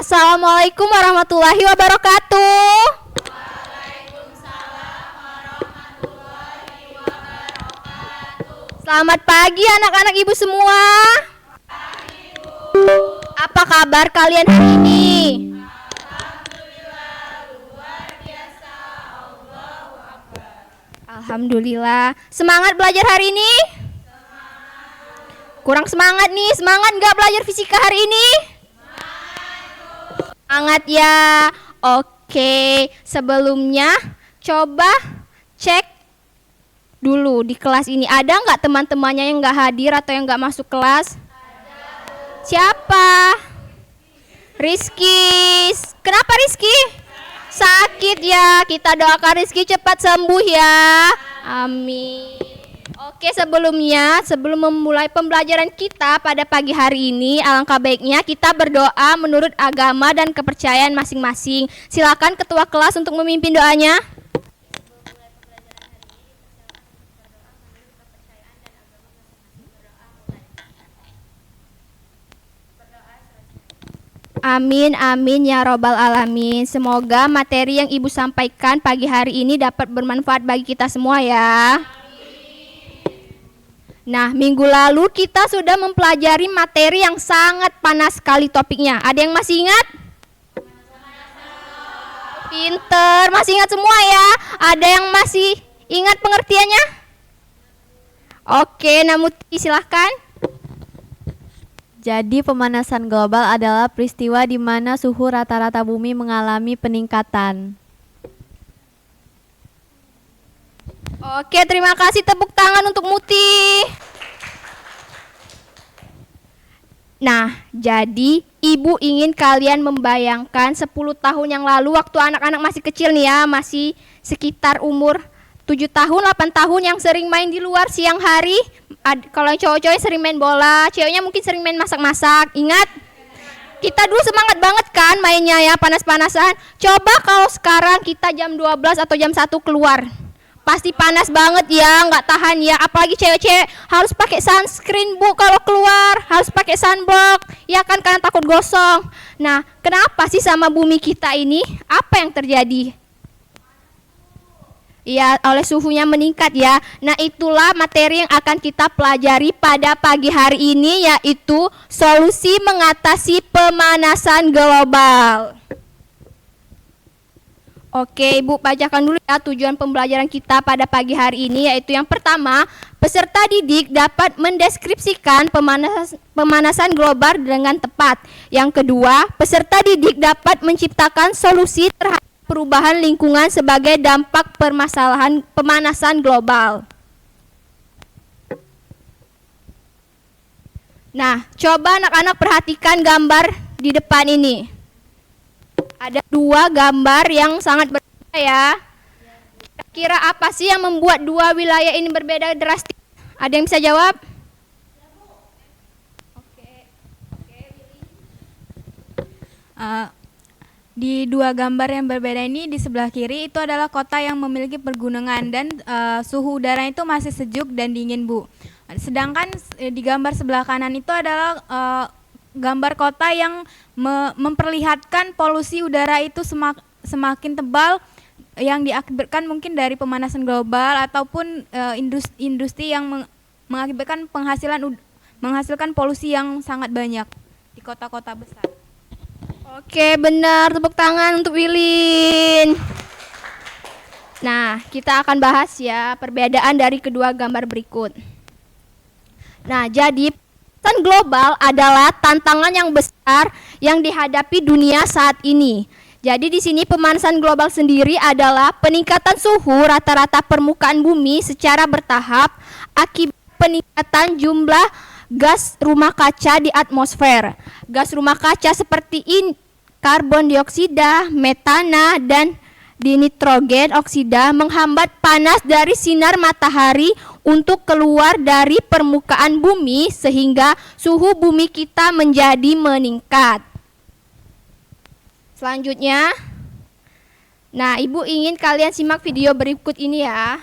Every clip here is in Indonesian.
Assalamualaikum warahmatullahi wabarakatuh. Selamat pagi anak-anak ibu semua. Apa kabar kalian hari ini? Alhamdulillah. Semangat belajar hari ini? Kurang semangat nih. Semangat nggak belajar fisika hari ini? Semangat ya. Oke. Sebelumnya coba cek dulu di kelas ini. Ada nggak teman-temannya yang nggak hadir atau yang nggak masuk kelas? Siapa? Rizky. Kenapa Rizky? Sakit ya. Kita doakan Rizky cepat sembuh ya. Amin. Oke, sebelum memulai pembelajaran kita pada pagi hari ini, alangkah baiknya kita berdoa menurut agama dan kepercayaan masing-masing. Silakan ketua kelas untuk memimpin doanya. Amin, amin ya robbal alamin. Semoga materi yang ibu sampaikan pagi hari ini dapat bermanfaat bagi kita semua ya. Nah, minggu lalu kita sudah mempelajari materi yang sangat panas sekali topiknya. Ada yang masih ingat? Pinter, masih ingat semua ya? Ada yang masih ingat pengertiannya? Oke, Namuti silahkan. Jadi pemanasan global adalah peristiwa di mana suhu rata-rata bumi mengalami peningkatan. Oke, terima kasih, tepuk tangan untuk Muti. Nah, jadi ibu ingin kalian membayangkan 10 tahun yang lalu waktu anak-anak masih kecil nih ya, masih sekitar umur 7 tahun, 8 tahun yang sering main di luar siang hari. Kalau cowok-cowok sering main bola, ceweknya mungkin sering main masak-masak. Ingat? Kita dulu semangat banget kan mainnya ya, panas-panasan. Coba kalau sekarang kita jam 12 atau jam 1 keluar. Pasti panas banget ya, nggak tahan ya. Apalagi cewek-cewek harus pakai sunscreen bu kalau keluar, harus pakai sunblock. Ya kan, karena takut gosong. Nah, kenapa sih sama bumi kita ini? Apa yang terjadi? Ya, oleh suhunya meningkat ya. Nah, itulah materi yang akan kita pelajari pada pagi hari ini, yaitu solusi mengatasi pemanasan global. Oke, Ibu bacakan dulu ya tujuan pembelajaran kita pada pagi hari ini, yaitu yang pertama, peserta didik dapat mendeskripsikan pemanasan global dengan tepat. Yang kedua, peserta didik dapat menciptakan solusi terhadap perubahan lingkungan sebagai dampak permasalahan pemanasan global. Nah, coba anak-anak perhatikan gambar di depan ini. Ada 2 gambar yang sangat berbeda ya. Kira-kira apa sih yang membuat 2 wilayah ini berbeda drastis? Ada yang bisa jawab? Di 2 gambar yang berbeda ini, di sebelah kiri itu adalah kota yang memiliki pegunungan dan suhu udara itu masih sejuk dan dingin Bu. Sedangkan di gambar sebelah kanan itu adalah gambar kota yang memperlihatkan polusi udara itu semakin tebal yang diakibatkan mungkin dari pemanasan global ataupun industri yang menghasilkan polusi yang sangat banyak di kota-kota besar. Oke, benar. Tepuk tangan untuk Wilin. Nah, kita akan bahas ya perbedaan dari kedua gambar berikut. Nah, jadi pemanasan global adalah tantangan yang besar yang dihadapi dunia saat ini. Jadi di sini pemanasan global sendiri adalah peningkatan suhu rata-rata permukaan bumi secara bertahap akibat peningkatan jumlah gas rumah kaca di atmosfer. Gas rumah kaca seperti karbon dioksida, metana, dan dinitrogen oksida menghambat panas dari sinar matahari untuk keluar dari permukaan bumi sehingga suhu bumi kita menjadi meningkat. Selanjutnya, nah Ibu ingin kalian simak video berikut ini ya.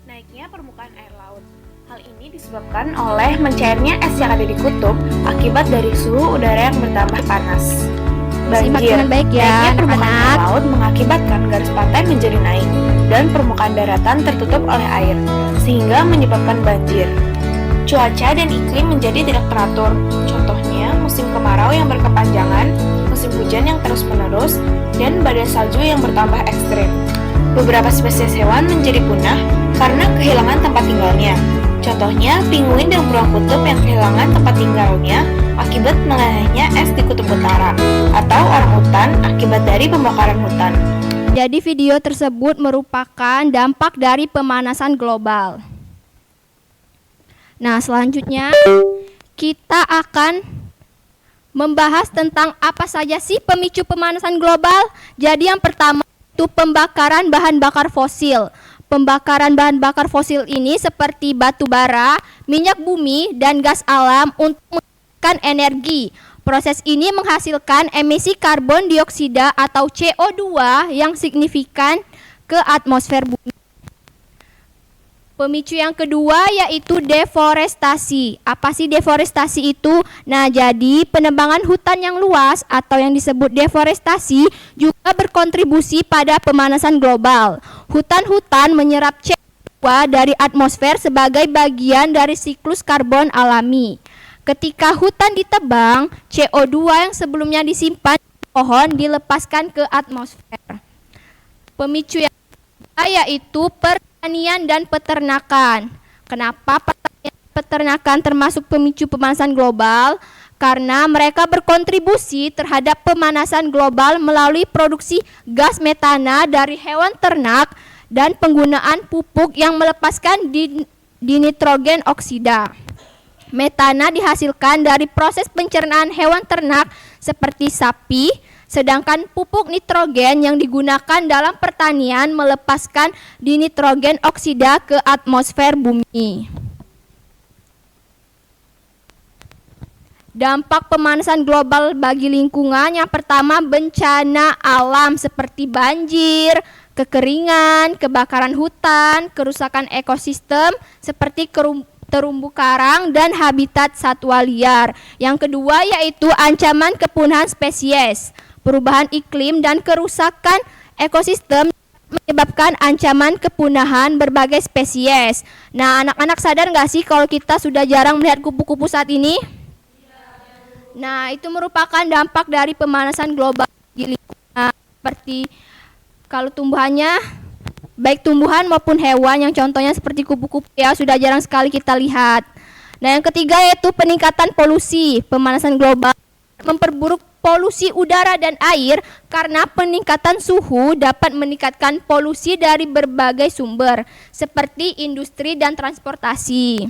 Naiknya permukaan air laut. Hal Hal ini disebabkan oleh mencairnya es yang ada di kutub akibat dari suhu udara yang bertambah panas. Simak dengan baik ya, naiknya permukaan anak-anak. air laut mengakibatkan garis pantai menjadi naik dan permukaan daratan tertutup oleh air, sehingga menyebabkan banjir. Cuaca dan iklim menjadi tidak teratur. Contohnya, musim kemarau yang berkepanjangan, musim hujan yang terus-menerus, dan badai salju yang bertambah ekstrim. Beberapa spesies hewan menjadi punah karena kehilangan tempat tinggalnya. Contohnya, penguin dan beruang kutub yang kehilangan tempat tinggalnya akibat melelehnya es di kutub utara, atau orangutan akibat dari pembakaran hutan. Jadi video tersebut merupakan dampak dari pemanasan global. Nah, selanjutnya kita akan membahas tentang apa saja sih pemicu pemanasan global. Jadi yang pertama itu pembakaran bahan bakar fosil. Pembakaran bahan bakar fosil ini seperti batu bara, minyak bumi, dan gas alam untuk menghasilkan energi. Proses ini menghasilkan emisi karbon dioksida atau CO2 yang signifikan ke atmosfer bumi. Pemicu yang kedua yaitu deforestasi. Apa sih deforestasi itu? Nah, jadi penebangan hutan yang luas atau yang disebut deforestasi juga berkontribusi pada pemanasan global. Hutan-hutan menyerap CO2 dari atmosfer sebagai bagian dari siklus karbon alami. Ketika hutan ditebang, CO2 yang sebelumnya disimpan di pohon dilepaskan ke atmosfer. Pemicu yang kedua yaitu pertanian dan peternakan. Kenapa pertanian dan peternakan termasuk pemicu pemanasan global? Karena mereka berkontribusi terhadap pemanasan global melalui produksi gas metana dari hewan ternak dan penggunaan pupuk yang melepaskan dinitrogen oksida. Metana dihasilkan dari proses pencernaan hewan ternak seperti sapi, sedangkan pupuk nitrogen yang digunakan dalam pertanian melepaskan dinitrogen oksida ke atmosfer bumi. Dampak pemanasan global bagi lingkungan yang pertama bencana alam seperti banjir, kekeringan, kebakaran hutan, kerusakan ekosistem seperti terumbu karang dan habitat satwa liar. Yang kedua yaitu ancaman kepunahan spesies. Perubahan iklim dan kerusakan ekosistem menyebabkan ancaman kepunahan berbagai spesies. Nah, anak-anak sadar nggak sih kalau kita sudah jarang melihat kupu-kupu saat ini? Nah, itu merupakan dampak dari pemanasan global di lingkungan. Seperti kalau tumbuhannya, baik tumbuhan maupun hewan yang contohnya seperti kupu-kupu ya, sudah jarang sekali kita lihat. Nah, yang ketiga yaitu peningkatan polusi. Pemanasan global memperburuk polusi udara dan air karena peningkatan suhu dapat meningkatkan polusi dari berbagai sumber seperti industri dan transportasi.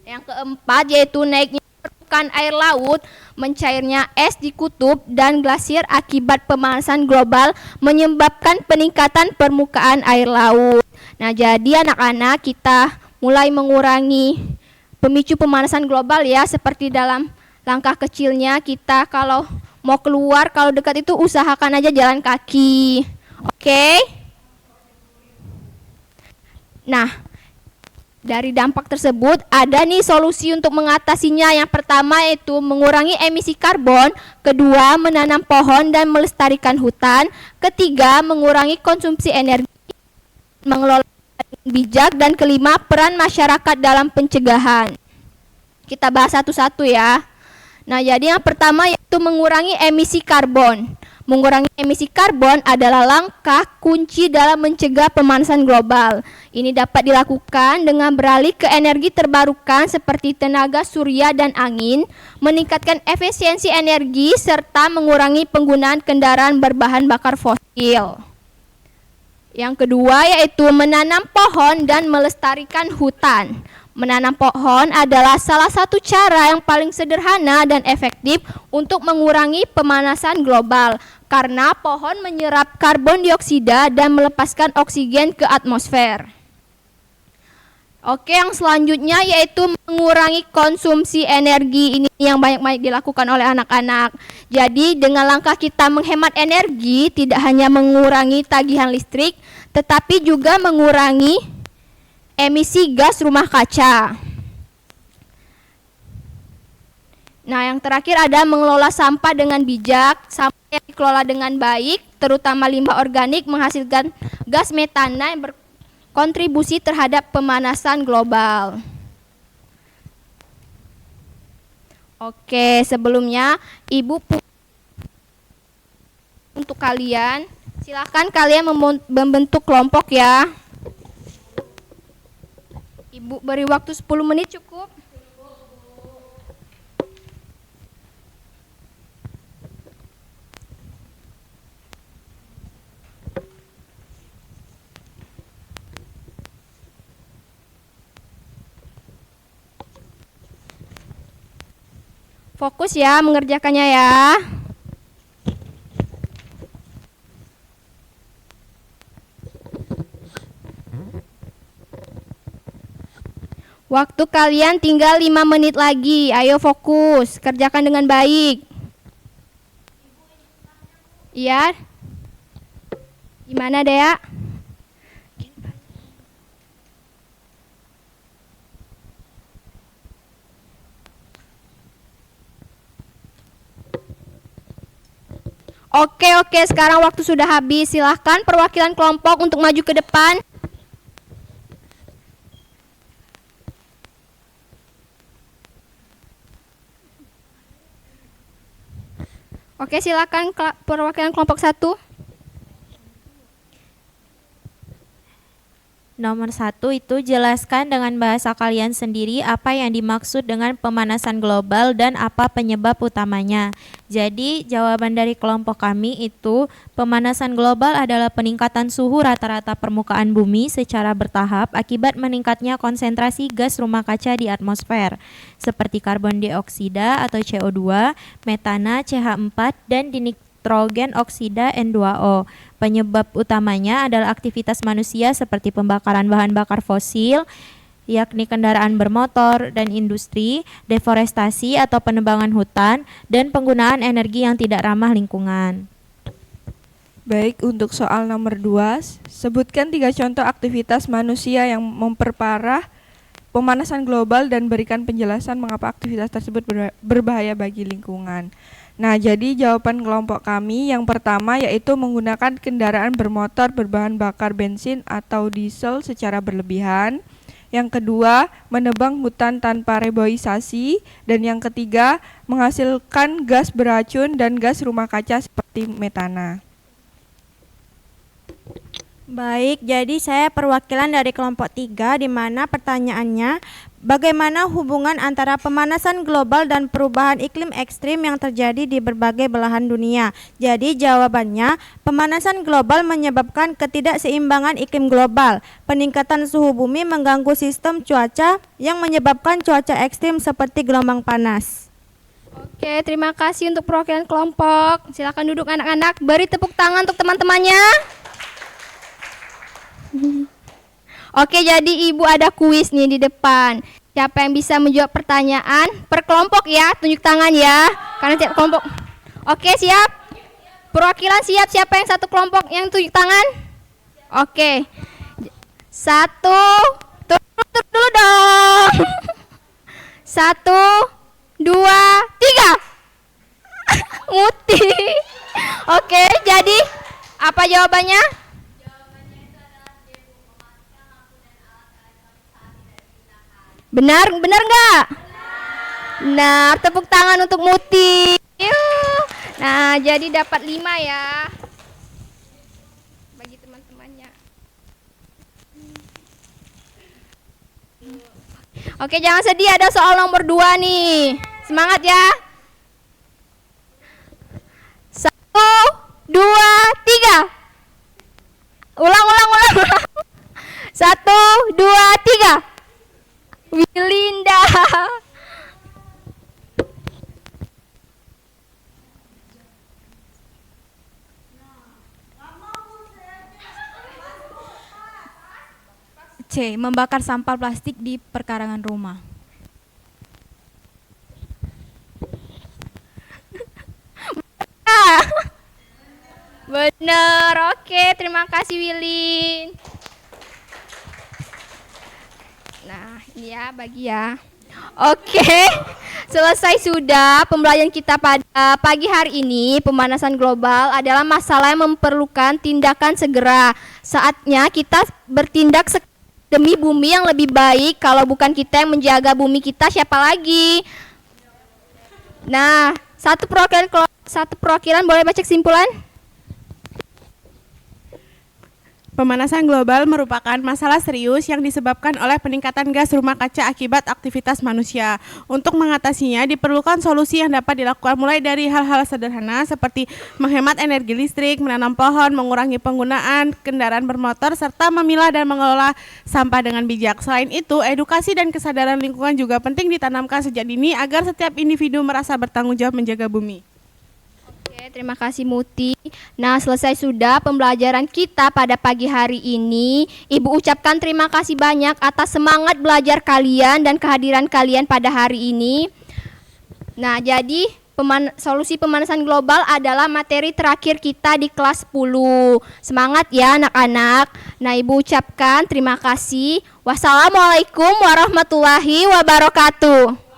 Yang keempat yaitu naiknya permukaan air laut, mencairnya es di kutub dan glasier akibat pemanasan global menyebabkan peningkatan permukaan air laut. Nah, jadi anak-anak kita mulai mengurangi pemicu pemanasan global ya, seperti dalam langkah kecilnya kita kalau mau keluar, kalau dekat itu usahakan aja jalan kaki. Oke? Nah, dari dampak tersebut ada nih solusi untuk mengatasinya. Yang pertama yaitu mengurangi emisi karbon, kedua menanam pohon dan melestarikan hutan, ketiga mengurangi konsumsi energi, mengelola dengan bijak, dan kelima peran masyarakat dalam pencegahan. Kita bahas satu-satu ya. Nah, jadi yang pertama yaitu mengurangi emisi karbon. Mengurangi emisi karbon adalah langkah kunci dalam mencegah pemanasan global. Ini dapat dilakukan dengan beralih ke energi terbarukan seperti tenaga surya dan angin, meningkatkan efisiensi energi, serta mengurangi penggunaan kendaraan berbahan bakar fosil. Yang kedua yaitu menanam pohon dan melestarikan hutan. Menanam pohon adalah salah satu cara yang paling sederhana dan efektif untuk mengurangi pemanasan global karena pohon menyerap karbon dioksida dan melepaskan oksigen ke atmosfer. Oke, yang selanjutnya yaitu mengurangi konsumsi energi. Ini yang banyak dilakukan oleh anak-anak. Jadi dengan langkah kita menghemat energi, tidak hanya mengurangi tagihan listrik, tetapi juga mengurangi emisi gas rumah kaca. Nah, yang terakhir ada mengelola sampah dengan bijak. Sampah yang dikelola dengan baik, terutama limbah organik, menghasilkan gas metana yang berkontribusi terhadap pemanasan global. Oke, sebelumnya Ibu untuk kalian, silakan kalian membentuk kelompok ya. Ibu beri waktu 10 menit cukup. Fokus ya mengerjakannya ya. Waktu kalian tinggal 5 menit lagi. Ayo fokus, kerjakan dengan baik. Iya. Gimana, Dea? Oke, sekarang waktu sudah habis. Silahkan perwakilan kelompok untuk maju ke depan. Oke, silakan perwakilan kelompok 1. Nomor 1 itu jelaskan dengan bahasa kalian sendiri apa yang dimaksud dengan pemanasan global dan apa penyebab utamanya. Jadi jawaban dari kelompok kami itu pemanasan global adalah peningkatan suhu rata-rata permukaan bumi secara bertahap akibat meningkatnya konsentrasi gas rumah kaca di atmosfer seperti karbon dioksida atau CO2, metana CH4 dan nitrogen oksida N2O. Penyebab utamanya adalah aktivitas manusia seperti pembakaran bahan bakar fosil, yakni kendaraan bermotor dan industri, deforestasi atau penebangan hutan, dan penggunaan energi yang tidak ramah lingkungan. Baik, untuk soal nomor 2, sebutkan 3 contoh aktivitas manusia yang memperparah pemanasan global dan berikan penjelasan mengapa aktivitas tersebut berbahaya bagi lingkungan. Nah, jadi jawaban kelompok kami yang pertama yaitu menggunakan kendaraan bermotor berbahan bakar bensin atau diesel secara berlebihan. Yang kedua, menebang hutan tanpa reboisasi. Dan yang ketiga, menghasilkan gas beracun dan gas rumah kaca seperti metana. Baik, jadi saya perwakilan dari kelompok 3 di mana pertanyaannya bagaimana hubungan antara pemanasan global dan perubahan iklim ekstrim yang terjadi di berbagai belahan dunia. Jadi jawabannya, pemanasan global menyebabkan ketidakseimbangan iklim global. Peningkatan suhu bumi mengganggu sistem cuaca yang menyebabkan cuaca ekstrim seperti gelombang panas. Oke, terima kasih untuk perwakilan kelompok. Silakan duduk anak-anak, beri tepuk tangan untuk teman-temannya. Oke, jadi Ibu ada kuis nih di depan. Siapa yang bisa menjawab pertanyaan per kelompok ya, tunjuk tangan ya. Karena tiap kelompok. Oke, siap? Perwakilan siap, siapa yang satu kelompok yang tunjuk tangan? Oke. 1, turun dulu dong. 1, 2, 3. Muti. Oke, jadi apa jawabannya? Benar nggak? Benar, tepuk tangan untuk Muti. Nah, jadi dapat 5 ya. Bagi teman-temannya. Oke, jangan sedih, ada soal nomor 2 nih. Semangat ya. 1, 2, 3. Ulang. 1, 2, 3. Wilinda. C. Membakar sampah plastik di perkarangan rumah. Bener, oke, terima kasih Wilin. Ya, bagi ya. Oke, selesai sudah pembelajaran kita pada pagi hari ini. Pemanasan global adalah masalah yang memerlukan tindakan segera. Saatnya kita bertindak demi bumi yang lebih baik. Kalau bukan kita yang menjaga bumi kita, siapa lagi? Nah, satu perwakilan boleh baca kesimpulan? Pemanasan global merupakan masalah serius yang disebabkan oleh peningkatan gas rumah kaca akibat aktivitas manusia. Untuk mengatasinya diperlukan solusi yang dapat dilakukan mulai dari hal-hal sederhana seperti menghemat energi listrik, menanam pohon, mengurangi penggunaan kendaraan bermotor, serta memilah dan mengelola sampah dengan bijak. Selain itu, edukasi dan kesadaran lingkungan juga penting ditanamkan sejak dini agar setiap individu merasa bertanggung jawab menjaga bumi. Oke, terima kasih Muti. Nah, selesai sudah pembelajaran kita pada pagi hari ini. Ibu ucapkan terima kasih banyak atas semangat belajar kalian dan kehadiran kalian pada hari ini. Nah, jadi solusi pemanasan global adalah materi terakhir kita di kelas 10. Semangat ya anak-anak. Nah, Ibu ucapkan terima kasih. Wassalamualaikum warahmatullahi wabarakatuh.